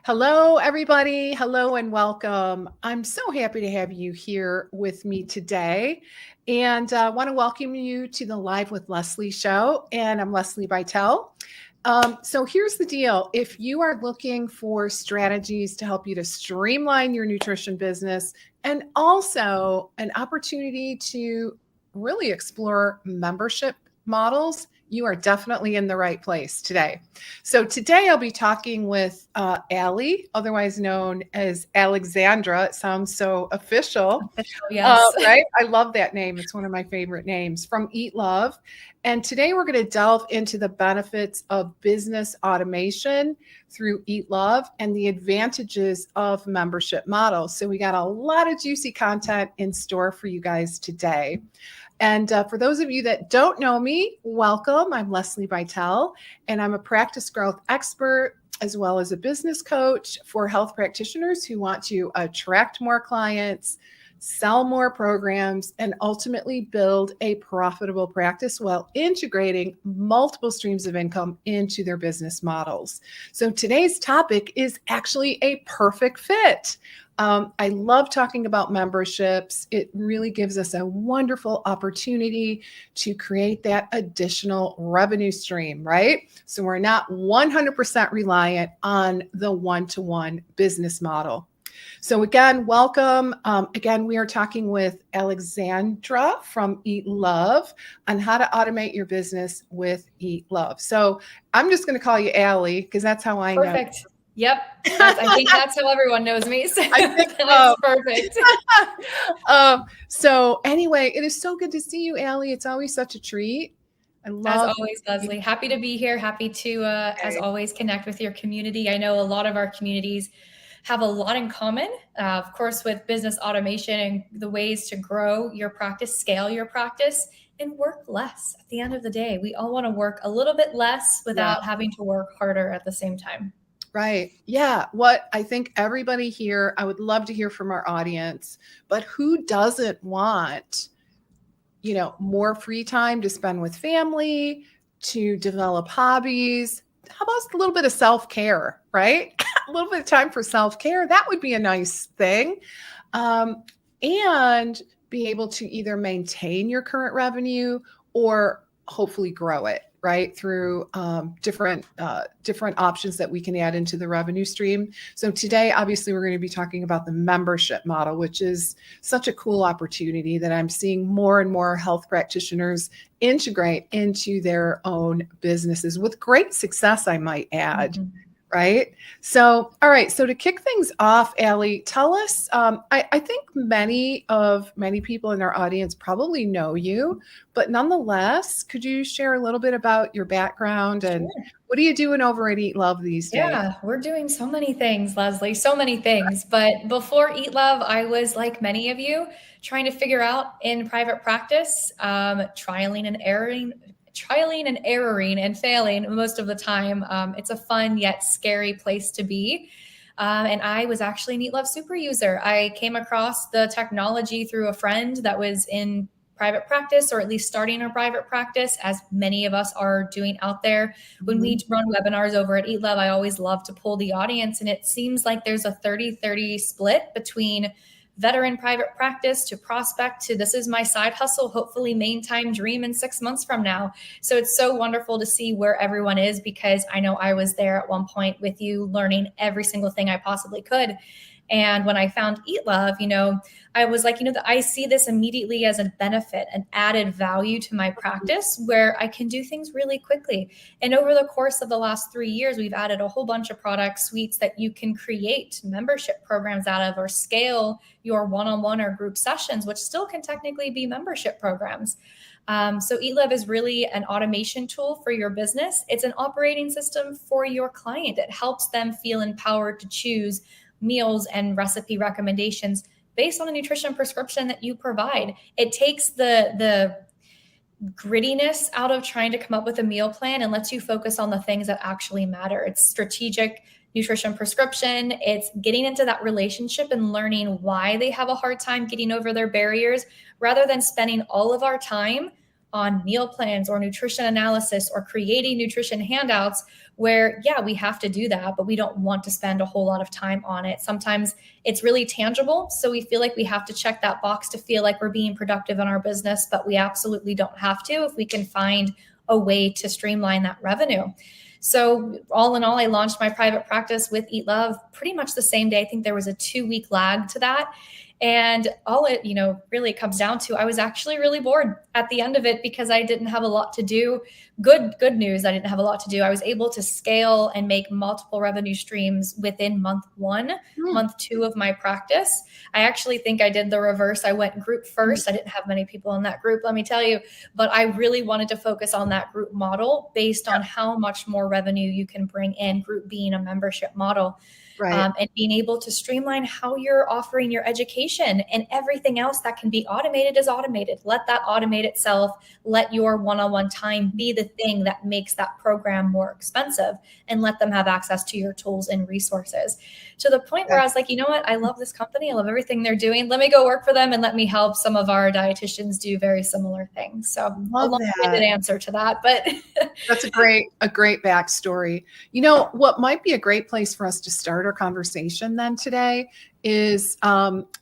Hello, everybody. Hello and welcome. I'm so happy to have you here with me today. And I want to welcome you to the Live with Leslie show. And I'm Leslie Bytel. So here's the deal. If you are looking for strategies to help you to streamline your nutrition business and also an opportunity to really explore membership models, you are definitely in the right place today. So today I'll be talking with Allie, otherwise known as Alexandra. It sounds so official. Yes. Right? I love that name. It's one of my favorite names, from EatLove. And today we're going to delve into the benefits of business automation through EatLove and the advantages of membership models. So we got a lot of juicy content in store for you guys today. And for those of you that don't know me, welcome. I'm Leslie Bytel, and I'm a practice growth expert as well as a business coach for health practitioners who want to attract more clients, sell more programs, and ultimately build a profitable practice while integrating multiple streams of income into their business models. So today's topic is actually a perfect fit. I love talking about memberships. It really gives us a wonderful opportunity to create that additional revenue stream, right? So we're not 100% reliant on the one-to-one business model. So again, welcome. Again, we are talking with Alexandra from EatLove on how to automate your business with EatLove. So I'm just going to call you Allie because that's how I know. Perfect. Yep. I think that's how everyone knows me. So I think that's perfect. So anyway, it is so good to see you, Allie. It's always such a treat. I love As always, Leslie, happy to be here. Happy to, as always, connect with your community. I know a lot of our communities have a lot in common, of course, with business automation and the ways to grow your practice, scale your practice, and work less. At the end of the day, we all want to work a little bit less without having to work harder at the same time. Right. Yeah. What I think everybody here, I would love to hear from our audience, but who doesn't want, more free time to spend with family, to develop hobbies? How about a little bit of self-care, right? A little bit of time for self-care. That would be a nice thing. And be able to either maintain your current revenue or hopefully grow it, right? Through different options that we can add into the revenue stream. So today, obviously, we're going to be talking about the membership model, which is such a cool opportunity that I'm seeing more and more health practitioners integrate into their own businesses with great success, I might add. Mm-hmm. Right. So, all right. So to kick things off, Allie, tell us, I think many people in our audience probably know you, but nonetheless, could you share a little bit about your background and what are you doing over at EatLove these days? Yeah, we're doing so many things, Leslie, so many things. But before EatLove, I was like many of you trying to figure out in private practice, trialing and erroring and failing most of the time. It's a fun yet scary place to be. And I was actually an EatLove super user. I came across the technology through a friend that was in private practice, or at least starting a private practice, as many of us are doing out there. When we run webinars over at EatLove, I always love to pull the audience. And it seems like there's a 30-30 split between veteran private practice to prospect to this is my side hustle, hopefully main time dream in 6 months from now. So it's so wonderful to see where everyone is, because I know I was there at one point with you, learning every single thing I possibly could. And when I found EatLove, I was like, I see this immediately as a benefit, an added value to my practice where I can do things really quickly. And over the course of the last 3 years, we've added a whole bunch of product suites that you can create membership programs out of, or scale your one-on-one or group sessions, which still can technically be membership programs. So EatLove is really an automation tool for your business. It's an operating system for your client. It helps them feel empowered to choose meals and recipe recommendations based on a nutrition prescription that you provide. It takes the grittiness out of trying to come up with a meal plan and lets you focus on the things that actually matter. It's strategic nutrition prescription. It's getting into that relationship and learning why they have a hard time getting over their barriers, rather than spending all of our time on meal plans or nutrition analysis or creating nutrition handouts. where, yeah, we have to do that, but we don't want to spend a whole lot of time on it. Sometimes it's really tangible. So we feel like we have to check that box to feel like we're being productive in our business, but we absolutely don't have to if we can find a way to streamline that revenue. So all in all, I launched my private practice with EatLove pretty much the same day. I think there was a 2-week lag to that. And all it, really comes down to, I was actually really bored at the end of it because I didn't have a lot to do. Good news, I didn't have a lot to do. I was able to scale and make multiple revenue streams within month 1, month 2 of my practice. I actually think I did the reverse. I went group first. I didn't have many people in that group, let me tell you, but I really wanted to focus on that group model based on how much more revenue you can bring in, group being a membership model. Right. And being able to streamline how you're offering your education, and everything else that can be automated is automated. Let that automate itself. Let your one-on-one time be the thing that makes that program more expensive, and let them have access to your tools and resources, to the point where I was like, you know what? I love this company. I love everything they're doing. Let me go work for them and let me help some of our dietitians do very similar things. So a long-winded answer to that, but that's a great backstory. What might be a great place for us to start our conversation then today is,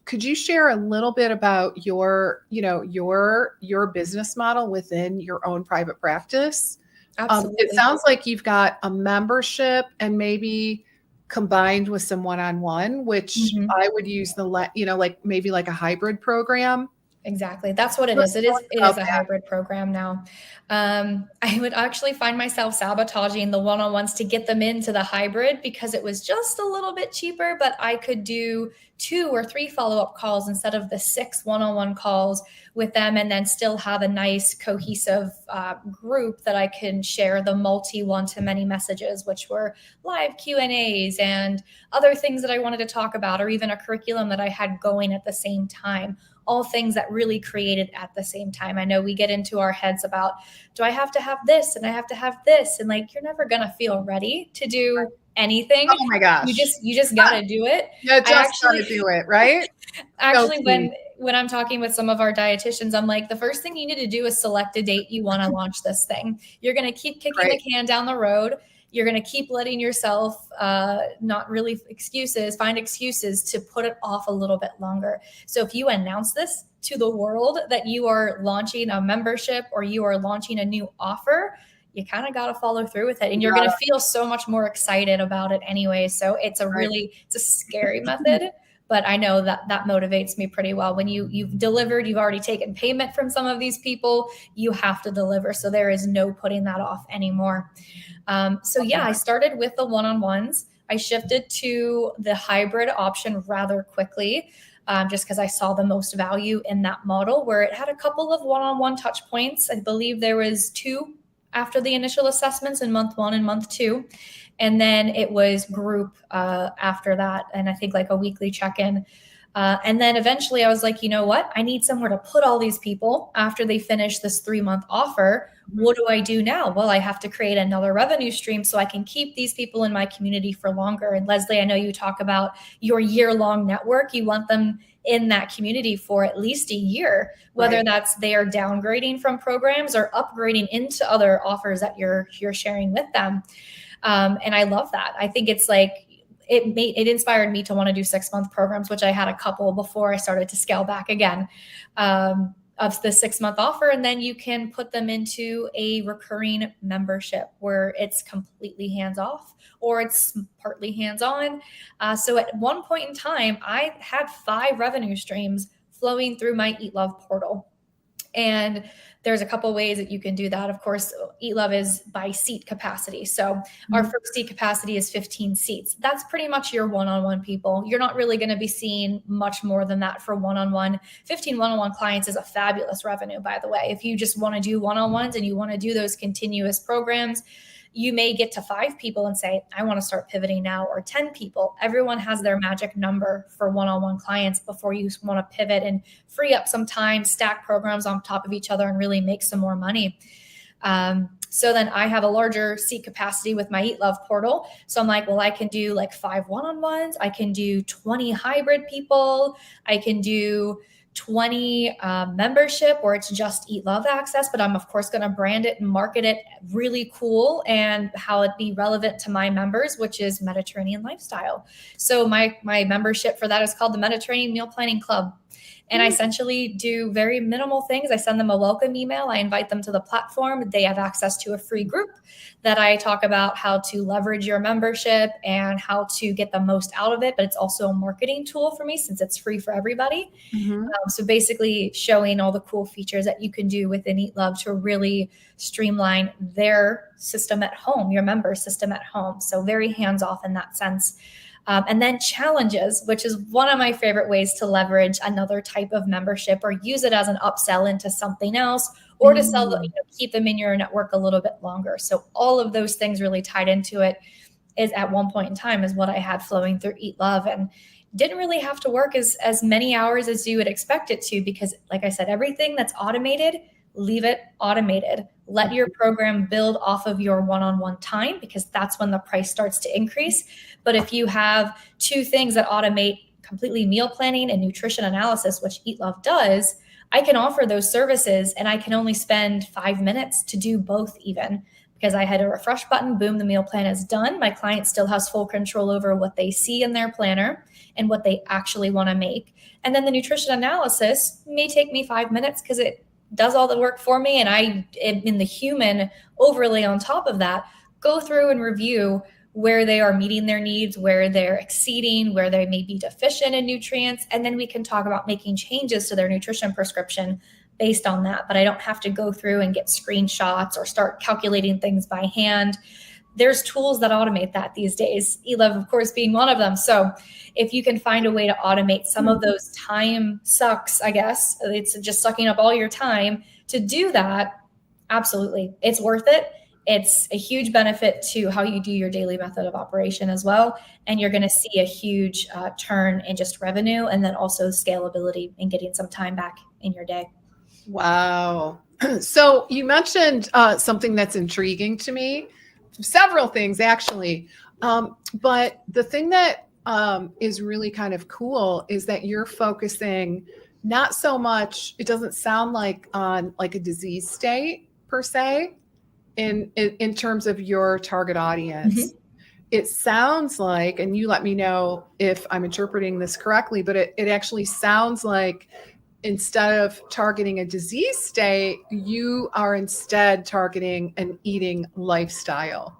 could you share a little bit about your business model within your own private practice? Absolutely. It sounds like you've got a membership and maybe combined with some one-on-one, which I would use like maybe like a hybrid program. Exactly. That's what it is. It is a hybrid program now. I would actually find myself sabotaging the one-on-ones to get them into the hybrid because it was just a little bit cheaper, but I could do 2 or 3 follow-up calls instead of the 6 one-on-one calls with them, and then still have a nice cohesive group that I can share the multi one-to-many messages, which were live Q&As and other things that I wanted to talk about, or even a curriculum that I had going at the same time. All things that really created at the same time. I know we get into our heads about, do I have to have this and I have to have this? And like, you're never going to feel ready to do anything. Oh my gosh. You just got to do it. You just got to do it, right? Actually, when I'm talking with some of our dietitians, I'm like, the first thing you need to do is select a date you want to launch this thing. You're going to keep kicking the can down the road. You're going to keep letting yourself not really find excuses to put it off a little bit longer. So if you announce this to the world that you are launching a membership or you are launching a new offer, you kind of got to follow through with it. And you're going to feel so much more excited about it anyway. So it's a scary method, but I know that motivates me pretty well. When you've delivered, you've already taken payment from some of these people, you have to deliver. So there is no putting that off anymore. I started with the one-on-ones. I shifted to the hybrid option rather quickly, just because I saw the most value in that model, where it had a couple of one-on-one touch points. I believe there was 2 after the initial assessments in month 1 and month 2. And then it was group after that. And I think like a weekly check-in. And then eventually I was like, you know what? I need somewhere to put all these people after they finish this 3-month offer. What do I do now? Well, I have to create another revenue stream so I can keep these people in my community for longer. And Leslie, I know you talk about your year-long network. You want them in that community for at least a year, whether that's they are downgrading from programs or upgrading into other offers that you're sharing with them. And I love that. I think it's like, it inspired me to want to do 6-month programs, which I had a couple before I started to scale back again, of the 6-month offer. And then you can put them into a recurring membership where it's completely hands off or it's partly hands on. So at one point in time, I had 5 revenue streams flowing through my EatLove portal. And there's a couple ways that you can do that. Of course, EatLove is by seat capacity. So our first seat capacity is 15 seats. That's pretty much your one-on-one people. You're not really going to be seeing much more than that for one-on-one. 15 one-on-one clients is a fabulous revenue, by the way. If you just want to do one-on-ones and you want to do those continuous programs, you may get to 5 people and say, I want to start pivoting now, or 10 people. Everyone has their magic number for one-on-one clients before you want to pivot and free up some time, stack programs on top of each other and really make some more money. So then I have a larger seat capacity with my EatLove portal. So I'm like, well, I can do like 5 one-on-ones. I can do 20 hybrid people. I can do 20 membership where it's just Eat Love access, but I'm of course going to brand it and market it really cool and how it be relevant to my members, which is Mediterranean lifestyle. So my membership for that is called the Mediterranean Meal Planning Club. And I essentially do very minimal things. I send them a welcome email. I invite them to the platform. They have access to a free group that I talk about how to leverage your membership and how to get the most out of it. But it's also a marketing tool for me since it's free for everybody. So basically showing all the cool features that you can do within Eat Love to really streamline their system at home, your member system at home. So very hands-off in that sense. And then challenges, which is one of my favorite ways to leverage another type of membership or use it as an upsell into something else or to sell, keep them in your network a little bit longer. So all of those things really tied into it is at one point in time is what I had flowing through Eat Love, and didn't really have to work as many hours as you would expect it to, because like I said, everything that's automated, leave it automated. Let your program build off of your one-on-one time, because that's when the price starts to increase. But if you have two things that automate completely meal planning and nutrition analysis, which Eat Love does, I can offer those services and I can only spend 5 minutes to do both even, because I had a refresh button, boom, the meal plan is done. My client still has full control over what they see in their planner and what they actually want to make. And then the nutrition analysis may take me 5 minutes because it does all the work for me. And I, in the human overlay on top of that, go through and review where they are meeting their needs, where they're exceeding, where they may be deficient in nutrients. And then we can talk about making changes to their nutrition prescription based on that. But I don't have to go through and get screenshots or start calculating things by hand. There's tools that automate that these days, Eat Love, of course, being one of them. So if you can find a way to automate some of those time sucks, I guess, it's just sucking up all your time to do that, absolutely. It's worth it. It's a huge benefit to how you do your daily method of operation as well. And you're going to see a huge turn in just revenue, and then also scalability and getting some time back in your day. Wow. So you mentioned something that's intriguing to me, several things actually. But the thing that is really kind of cool is that you're focusing not so much, it doesn't sound like on like a disease state per se, in terms of your target audience. It sounds like, and you let me know if I'm interpreting this correctly, but it actually sounds like instead of targeting a disease state, you are instead targeting an eating lifestyle,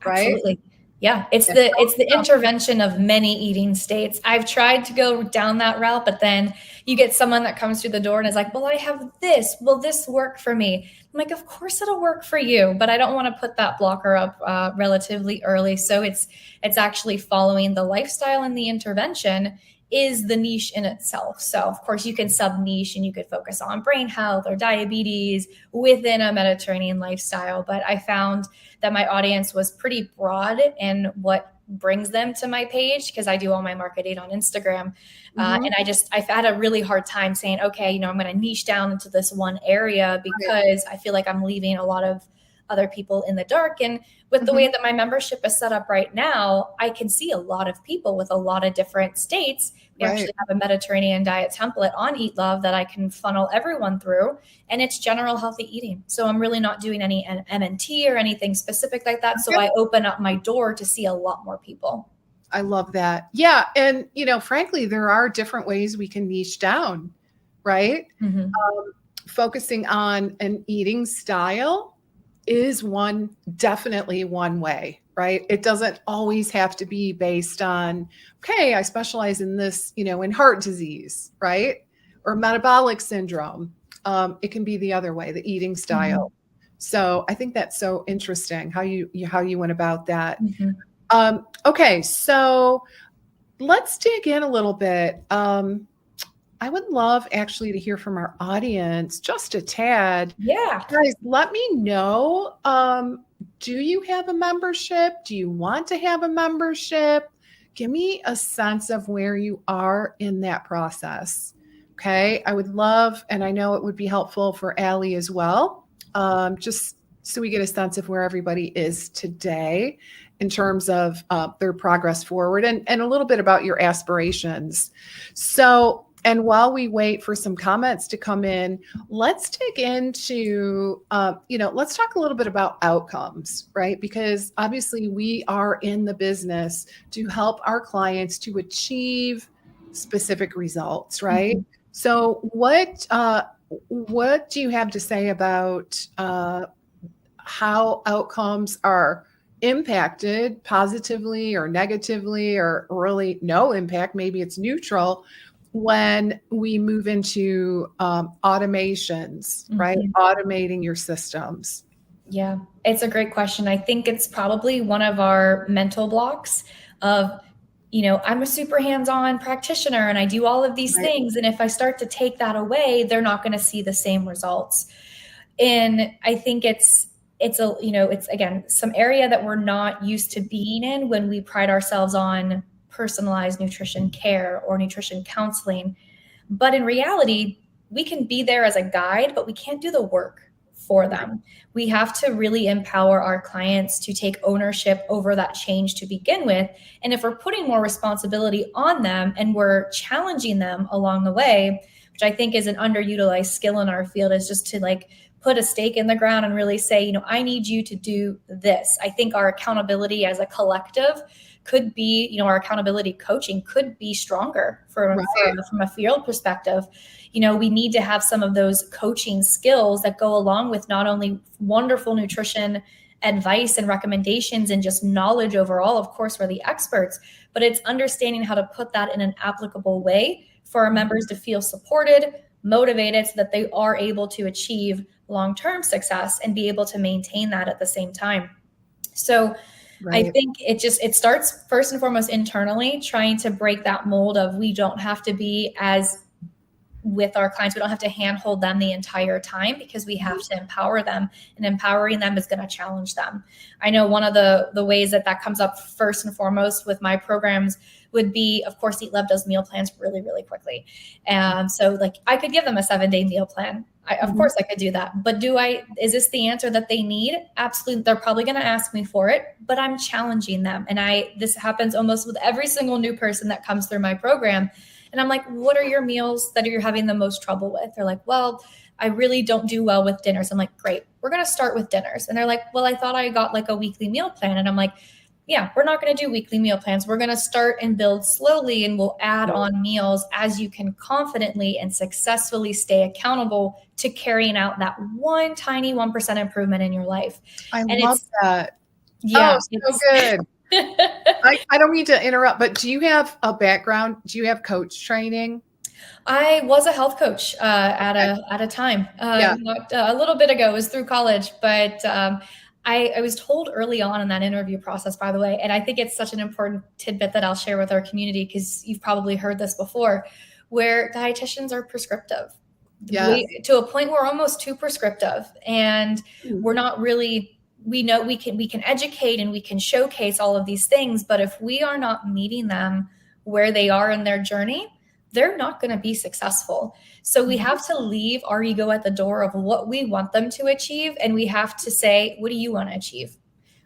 right? Absolutely. Yeah, it's the intervention of many eating states. I've tried to go down that route, but then you get someone that comes through the door and is like, well, I have this. Will this work for me? I'm like, of course it'll work for you, but I don't want to put that blocker up relatively early. So it's actually following the lifestyle, and the intervention is the niche in itself. So of course you can sub niche and you could focus on brain health or diabetes within a Mediterranean lifestyle. But I found that my audience was pretty broad in what brings them to my page, because I do all my marketing on Instagram. And I've had a really hard time saying, okay, I'm going to niche down into this one area, because I feel like I'm leaving a lot of other people in the dark. And with the way that my membership is set up right now, I can see a lot of people with a lot of different states. We actually have a Mediterranean diet template on Eat Love that I can funnel everyone through, and it's general healthy eating. So I'm really not doing any MNT or anything specific like that. So I open up my door to see a lot more people. I love that. Yeah. And, frankly, there are different ways we can niche down, right? Focusing on an eating style is definitely one way, right? It doesn't always have to be based on, okay, I specialize in this, in heart disease, right? Or metabolic syndrome. It can be the other way, the eating style. So I think that's so interesting how you went about that. Okay, so let's dig in a little bit. I would love actually to hear from our audience just a tad. Yeah. Guys, let me know. Do you have a membership? Do you want to have a membership? Give me a sense of where you are in that process. Okay. I would love, and I know it would be helpful for Allie as well, just so we get a sense of where everybody is today in terms of their progress forward, and a little bit about your aspirations. So And while we wait for some comments to come in, let's dig into, let's talk a little bit about outcomes, right? Because obviously we are in the business to help our clients to achieve specific results, right? Mhm. So what do you have to say about how outcomes are impacted positively or negatively, or really no impact? Maybe it's neutral when we move into automations, right? Mhm. Automating your systems. Yeah, it's a great question. I think it's probably one of our mental blocks of, I'm a super hands-on practitioner and I do all of these Right. things. And if I start to take that away, they're not going to see the same results. And I think it's again, some area that we're not used to being in when we pride ourselves on personalized nutrition care or nutrition counseling. But in reality, we can be there as a guide, but we can't do the work for them. We have to really empower our clients to take ownership over that change to begin with. And if we're putting more responsibility on them and we're challenging them along the way, which I think is an underutilized skill in our field, is just to put a stake in the ground and really say, I need you to do this. I think our accountability as a collective could be, our accountability coaching could be stronger from a field perspective. We need to have some of those coaching skills that go along with not only wonderful nutrition advice and recommendations and just knowledge overall. Of course, we're the experts, but it's understanding how to put that in an applicable way for our members to feel supported, motivated, so that they are able to achieve long-term success and be able to maintain that at the same time. So Right. I think it starts first and foremost internally, trying to break that mold of, we don't have to be as with our clients. We don't have to handhold them the entire time, because we have to empower them, and empowering them is going to challenge them. I know one of the ways that comes up first and foremost with my programs would be, of course, EatLove does meal plans really, really quickly. So I could give them a 7-day meal plan. Of course I could do that, but is this the answer that they need? Absolutely. They're probably going to ask me for it, but I'm challenging them. And this happens almost with every single new person that comes through my program. And I'm like, what are your meals that you're having the most trouble with? They're like, well, I really don't do well with dinners. I'm like, great, we're going to start with dinners. And they're like, well, I thought I got a weekly meal plan. And I'm like, yeah, we're not going to do weekly meal plans. We're going to start and build slowly, and we'll add on meals as you can confidently and successfully stay accountable to carrying out that one tiny 1% improvement in your life. I love that. Yeah. Oh, so good. I don't mean to interrupt, but do you have a background? Do you have coach training? I was a health coach at a time. Not a little bit ago. It was through college, but I was told early on in that interview process, by the way, and I think it's such an important tidbit that I'll share with our community, because you've probably heard this before, where dietitians are prescriptive. Yes. To a point where we're almost too prescriptive, and we're not really. We know we can educate and we can showcase all of these things, but if we are not meeting them where they are in their journey, they're not going to be successful. So we have to leave our ego at the door of what we want them to achieve. And we have to say, what do you want to achieve?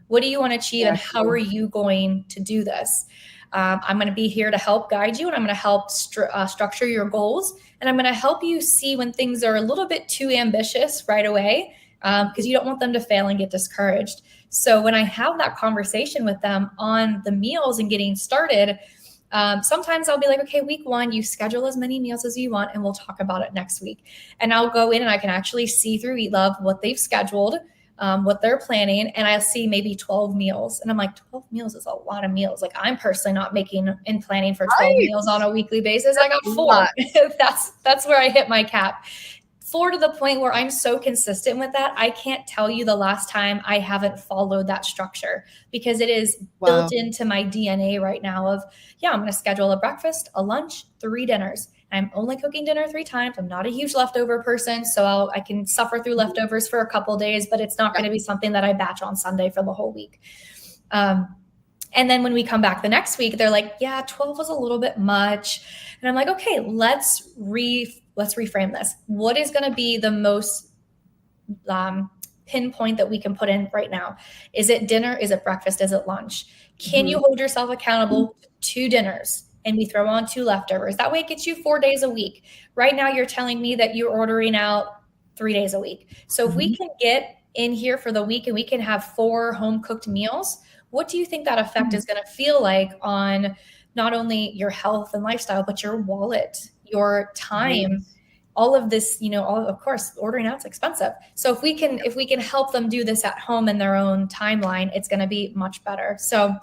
What do you want to achieve? And how are you going to do this? I'm going to be here to help guide you, and I'm going to help structure your goals. And I'm going to help you see when things are a little bit too ambitious right away, because you don't want them to fail and get discouraged. So when I have that conversation with them on the meals and getting started, sometimes I'll be like, okay, week 1, you schedule as many meals as you want, and we'll talk about it next week. And I'll go in and I can actually see through EatLove what they've scheduled, what they're planning, and I'll see maybe 12 meals. And I'm like, 12 meals is a lot of meals. I'm personally not making and planning for 12 meals on a weekly basis. I got 4. That's where I hit my cap. 4, to the point where I'm so consistent with that, I can't tell you the last time I haven't followed that structure, because it is built into my DNA right now of, I'm going to schedule a breakfast, a lunch, 3 dinners. I'm only cooking dinner 3 times. I'm not a huge leftover person, so I can suffer through leftovers for a couple of days, but it's not going to be something that I batch on Sunday for the whole week. And then when we come back the next week, they're like, 12 was a little bit much. And I'm like, okay, let's reframe this. What is going to be the most pinpoint that we can put in right now? Is it dinner? Is it breakfast? Is it lunch? Can you hold yourself accountable to 2 dinners and we throw on 2 leftovers. That way it gets you 4 days a week. Right now you're telling me that you're ordering out 3 days a week. So if we can get in here for the week and we can have 4 home cooked meals, what do you think that effect is going to feel like on not only your health and lifestyle, but your wallet, your time, all of this, of course, ordering out's expensive. So if we can help them do this at home in their own timeline, it's going to be much better. So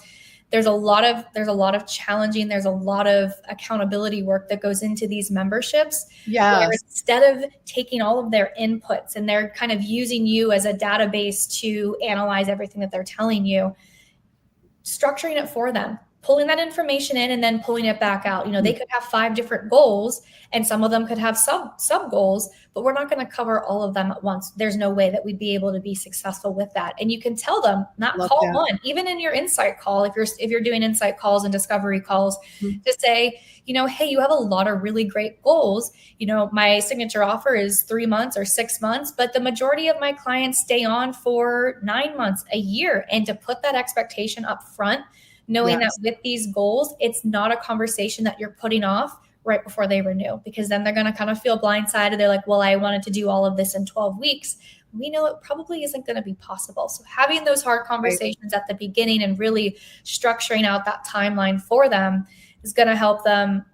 there's a lot of challenging, there's a lot of accountability work that goes into these memberships. Yes. Where instead of taking all of their inputs and they're kind of using you as a database to analyze everything that they're telling you, structuring it for them, pulling that information in and then pulling it back out. They could have 5 different goals and some of them could have sub goals, but we're not going to cover all of them at once. There's no way that we'd be able to be successful with that. And you can tell them, not call one, even in your insight call, if you're doing insight calls and discovery calls, to say, hey, you have a lot of really great goals. My signature offer is 3 months or 6 months, but the majority of my clients stay on for 9 months, a year. And to put that expectation up front, knowing that with these goals, it's not a conversation that you're putting off right before they renew, because then they're going to kind of feel blindsided. They're like, well, I wanted to do all of this in 12 weeks. We know it probably isn't going to be possible. So having those hard conversations at the beginning and really structuring out that timeline for them is going to help them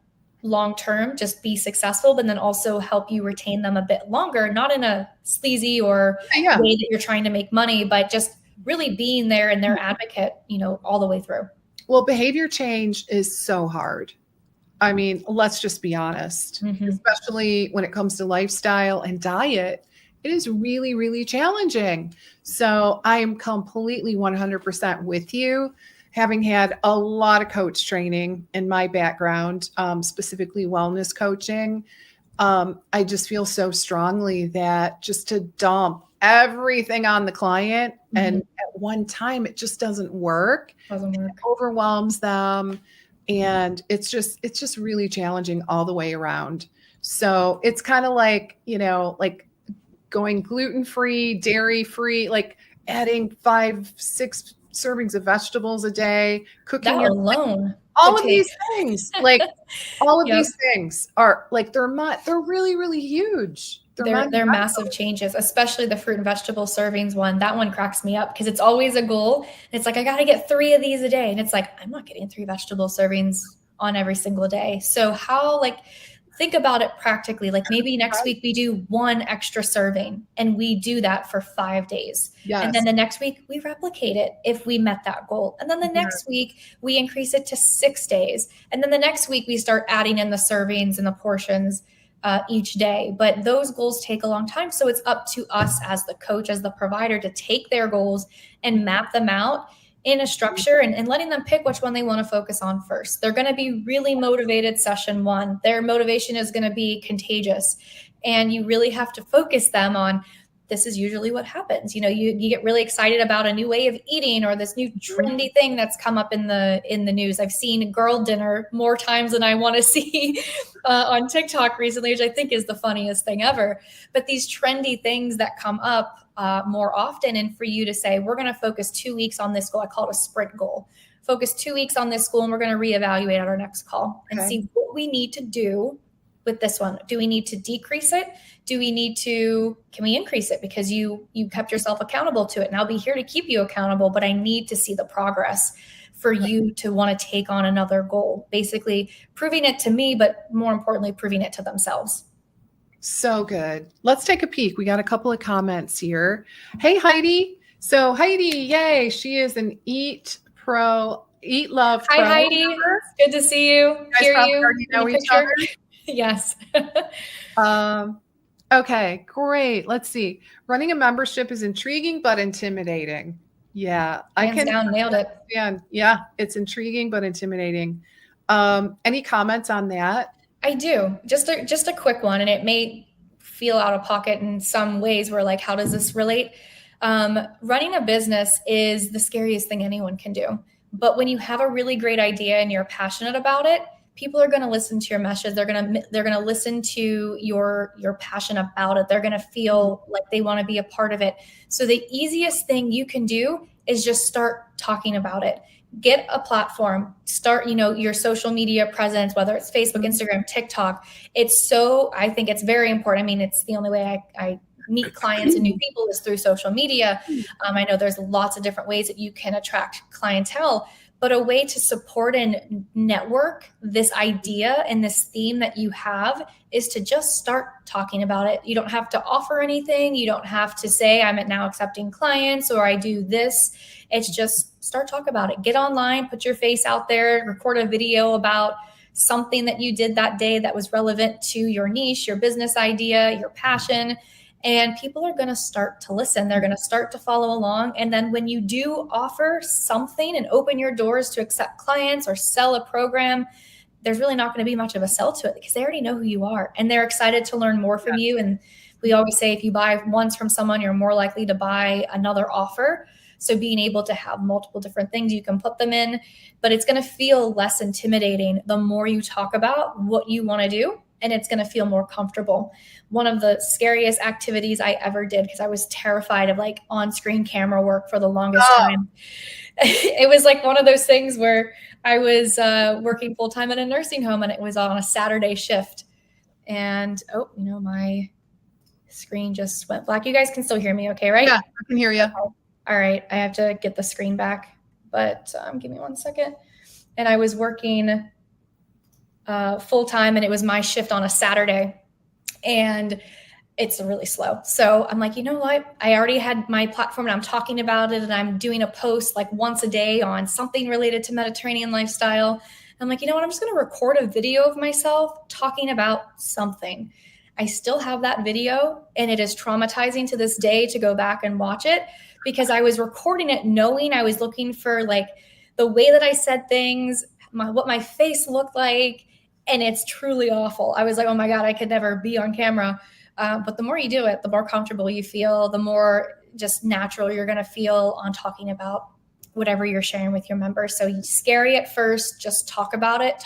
long-term just be successful, but then also help you retain them a bit longer, not in a sleazy or way that you're trying to make money, but just really being there and their advocate, all the way through. Well, behavior change is so hard. I mean, let's just be honest, especially when it comes to lifestyle and diet, it is really, really challenging. So I am completely 100% with you. Having had a lot of coach training in my background, specifically wellness coaching, I just feel so strongly that just to dump everything on the client and at one time, it just doesn't work. It overwhelms them. And it's just really challenging all the way around. So it's kind of like, like going gluten-free, dairy-free, like adding 5-6 servings of vegetables a day, cooking that alone. All of these things, like all of these things are like, they're really, really huge. They're massive changes, especially the fruit and vegetable servings one. That one cracks me up because it's always a goal. It's like, I got to get 3 of these a day. And it's like, I'm not getting 3 vegetable servings on every single day. So think about it practically. Like maybe next week we do 1 extra serving and we do that for 5 days. Yes. And then the next week we replicate it if we met that goal. And then the next week we increase it to 6 days. And then the next week we start adding in the servings and the portions each day. But those goals take a long time. So it's up to us as the coach, as the provider, to take their goals and map them out in a structure and letting them pick which one they want to focus on first. They're going to be really motivated session 1. Their motivation is going to be contagious. And you really have to focus them on, this is usually what happens. You get really excited about a new way of eating or this new trendy thing that's come up in the news. I've seen girl dinner more times than I want to see on TikTok recently, which I think is the funniest thing ever. But these trendy things that come up more often, and for you to say, we're going to focus 2 weeks on this goal. I call it a sprint goal. Focus 2 weeks on this goal, and we're going to reevaluate at our next call and see what we need to do with this one. Do we need to decrease it? Can we increase it? Because you kept yourself accountable to it. And I'll be here to keep you accountable, but I need to see the progress for you to want to take on another goal, basically proving it to me, but more importantly, proving it to themselves. So good. Let's take a peek. We got a couple of comments here. Hey, Heidi. So Heidi, yay. She is an EatLove PRO. Hi, Heidi. Member. Good to see you. Hear you. Already know each other. Yes. Okay, great. Let's see. Running a membership is intriguing, but intimidating. Yeah. Hands down, nailed it. Yeah. It's intriguing, but intimidating. Any comments on that? I do. Just a quick one. And it may feel out of pocket in some ways where like, how does this relate? Running a business is the scariest thing anyone can do. But when you have a really great idea and you're passionate about it, people are going to listen to your message. They're going to listen to your passion about it. They're going to feel like they want to be a part of it. So the easiest thing you can do is just start talking about it. get a platform, start, your social media presence, whether it's Facebook, Instagram, TikTok. I think it's very important. I mean, it's the only way I meet clients and new people is through social media. I know there's lots of different ways that you can attract clientele, but a way to support and network this idea and this theme that you have is to just start talking about it. You don't have to offer anything. You don't have to say, I'm now accepting clients or I do this. It's just start talk about it. Get online, put your face out there, record a video about something that you did that day that was relevant to your niche, your business idea, your passion. And people are going to start to listen. They're going to start to follow along. And then when you do offer something and open your doors to accept clients or sell a program, there's really not going to be much of a sell to it because they already know who you are and they're excited to learn more from you. And we always say, if you buy once from someone, you're more likely to buy another offer. So being able to have multiple different things you can put them in, but it's going to feel less intimidating the more you talk about what you want to do, and it's going to feel more comfortable. One of the scariest activities I ever did, because I was terrified of like on-screen camera work for the longest time. It was like one of those things where I was working full-time at a nursing home and it was on a Saturday shift. And, my screen just went black. You guys can still hear me okay, right? Yeah, I can hear you. Okay. All right. I have to get the screen back, but give me 1 second. And I was working full-time and it was my shift on a Saturday and it's really slow. So I'm like, you know what? I already had my platform and I'm talking about it and I'm doing a post like once a day on something related to Mediterranean lifestyle. I'm like, you know what? I'm just going to record a video of myself talking about something. I still have that video and it is traumatizing to this day to go back and watch it because I was recording it knowing I was looking for like the way that I said things, what my face looked like. And it's truly awful. I was like, oh my God, I could never be on camera. But the more you do it, the more comfortable you feel, the more just natural you're going to feel on talking about whatever you're sharing with your members. So scary at first, just talk about it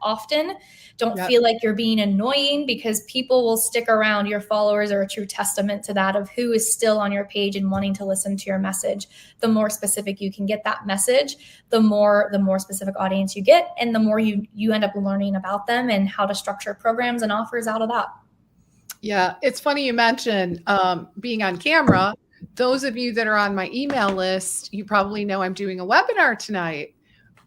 often. Don't feel like you're being annoying because people will stick around. Your followers are a true testament to that of who is still on your page and wanting to listen to your message. The more specific you can get that message, the more specific audience you get, and the more you end up learning about them and how to structure programs and offers out of that. Yeah, it's funny you mentioned being on camera. Those of you that are on my email list, you probably know I'm doing a webinar tonight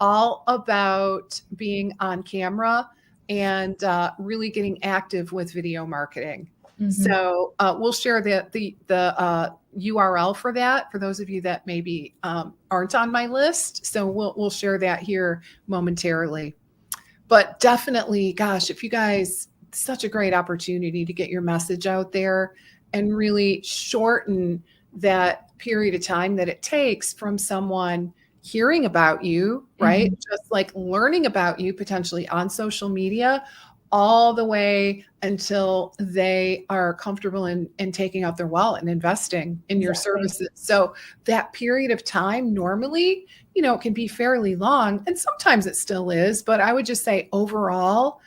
all about being on camera and really getting active with video marketing. Mm-hmm. So we'll share the URL for that for those of you that maybe aren't on my list. So we'll share that here momentarily. But definitely, gosh, if you guys, such a great opportunity to get your message out there and really shorten that period of time that it takes from someone hearing about you, right? Mm-hmm. Just like learning about you potentially on social media all the way until they are comfortable in taking out their wallet and investing in your services. So that period of time normally, it can be fairly long and sometimes it still is, but I would just say overall,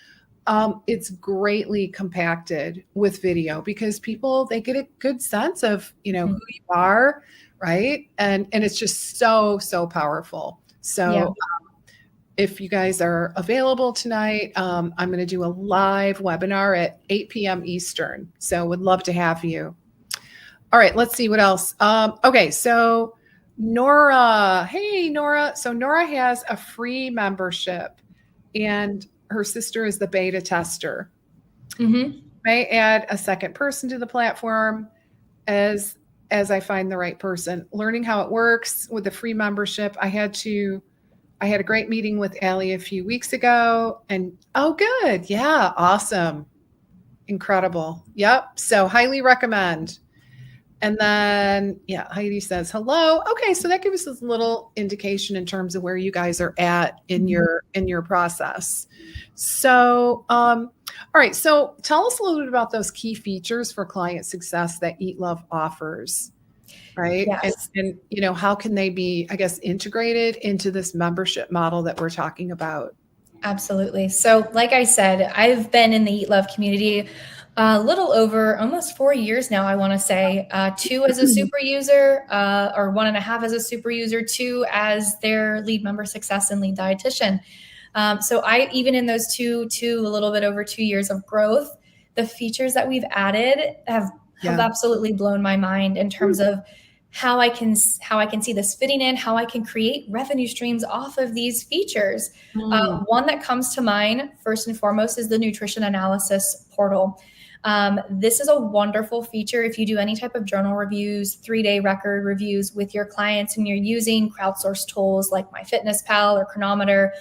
it's greatly compacted with video because people, they get a good sense of, who you are, right? And it's just so powerful. So if you guys are available tonight, I'm going to do a live webinar at 8 p.m. Eastern. So would love to have you. All right, let's see what else. Okay, so Nora, hey, Nora. So Nora has a free membership and her sister is the beta tester. Mm-hmm. May add a second person to the platform as I find the right person. Learning how it works with the free membership. I had a great meeting with Allie a few weeks ago and oh, good. Yeah. Awesome. Incredible. Yep. So highly recommend. And then, Heidi says, hello. Okay. So that gives us a little indication in terms of where you guys are at in your process. So, all right. So tell us a little bit about those key features for client success that EatLove offers, right? Yes. And how can they be, I guess, integrated into this membership model that we're talking about? Absolutely. So like I said, I've been in the EatLove community A little over almost 4 years now, I want to say. 2 as a super user, or 1.5 as a super user, 2 as their lead member success and lead dietitian. So I, even in those a little bit over 2 years of growth, the features that we've added have absolutely blown my mind in terms of how I can see this fitting in, how I can create revenue streams off of these features. One that comes to mind first and foremost is the nutrition analysis portal. This is a wonderful feature if you do any type of journal reviews, 3-day record reviews with your clients, and you're using crowdsourced tools like MyFitnessPal or Chronometer.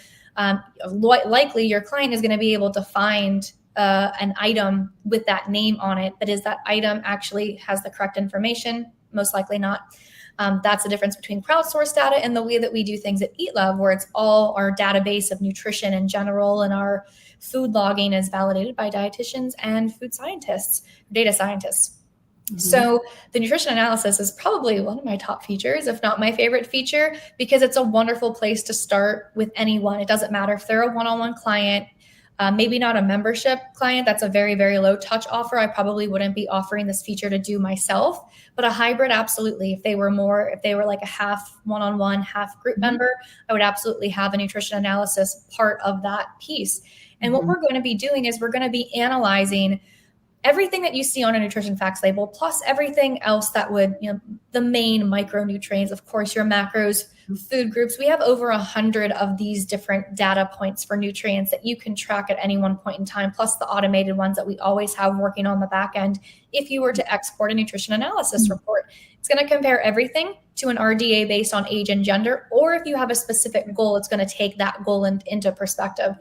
Likely your client is going to be able to find an item with that name on it, but is that item actually has the correct information? Most likely not. That's the difference between crowdsourced data and the way that we do things at EatLove, where it's all our database of nutrition in general, and our food logging is validated by dietitians and food scientists, data scientists. So the nutrition analysis is probably one of my top features, if not my favorite feature, because it's a wonderful place to start with anyone. It doesn't matter if they're a one-on-one client, maybe not a membership client. That's a very, very low touch offer. I probably wouldn't be offering this feature to do myself, but a hybrid, absolutely. If they were like a half one-on-one, half group member, I would absolutely have a nutrition analysis part of that piece. And what we're going to be doing is we're going to be analyzing everything that you see on a nutrition facts label, plus everything else that would, the main micronutrients, of course, your macros, food groups. We have over 100 of these different data points for nutrients that you can track at any one point in time, plus the automated ones that we always have working on the back end. If you were to export a nutrition analysis report, it's going to compare everything to an RDA based on age and gender, or if you have a specific goal, it's going to take that goal into perspective.